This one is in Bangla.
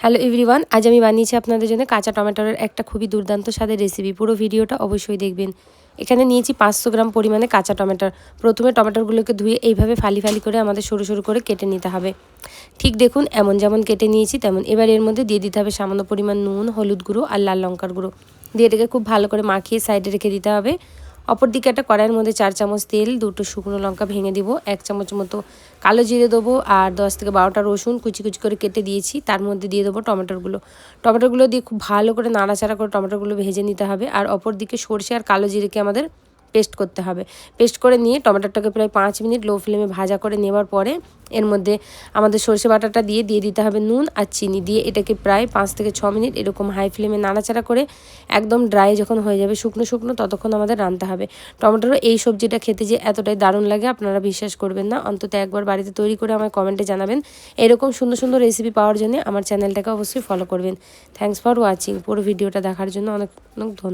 হ্যালো এভরিওয়ান, আজ আমি বানিয়েছি আপনাদের জন্য কাঁচা টমেটোর একটা খুবই দুর্দান্ত স্বাদের রেসিপি। পুরো ভিডিওটা অবশ্যই দেখবেন। এখানে নিয়েছি 500 গ্রাম পরিমাণে কাঁচা টমেটো। প্রথমে টমেটোগুলোকে ধুয়ে এইভাবে ফালি ফালি করে আমাদের সরু সরু করে কেটে নিতে হবে। ঠিক দেখুন এমন যেমন কেটে নিয়েছি তেমন। এবার এর মধ্যে দিয়ে দিতে হবে সামান্য পরিমাণ নুন, হলুদ গুঁড়ো আর লাল লঙ্কার গুঁড়ো। দিয়ে এটাকে খুব ভালো করে মাখিয়ে সাইডে রেখে দিতে হবে। অপরদিকে একটা কড়াইয়ের মধ্যে 4 চামচ তেল, 2টো শুকনো লঙ্কা ভেঙে দিব, 1 চামচ মতো কালো জিরে দেবো আর 10 থেকে 12টা রসুন কুচি কুচি করে কেটে দিয়েছি। তার মধ্যে দিয়ে দেবো টমেটোগুলো দিয়ে খুব ভালো করে নাড়াচাড়া করে টমেটোগুলো ভেজে নিতে হবে। আর অপরদিকে সরষে আর কালো জিরেকে আমাদের পেস্ট করতে হবে। পেস্ট করে নিয়ে টমেটোটাকে প্রায় 5 মিনিট লো ফ্লেমে ভাজা করে নেওয়ার পরে এর মধ্যে আমাদের সরষে বাটাটা দিয়ে দিতে হবে নুন আর চিনি দিয়ে এটাকে প্রায় 5 থেকে 6 মিনিট এরকম হাই ফ্লেমে নাড়াচাড়া করে একদম ড্রাই যখন হয়ে যাবে শুকনো শুকনো ততক্ষণ আমাদের রান্নতে হবে। টমেটোর এই সবজিটা খেতে যে এতটাই দারুণ লাগে আপনারা বিশ্বাস করবেন না। অন্তত একবার বাড়িতে তৈরি করে আমার কমেন্টে জানাবেন। এরকম সুন্দর সুন্দর রেসিপি পাওয়ার জন্য আমার চ্যানেলটাকে অবশ্যই ফলো করবেন। Thanks for watching. পুরো ভিডিওটা দেখার জন্য অনেক অনেক ধন্যবাদ।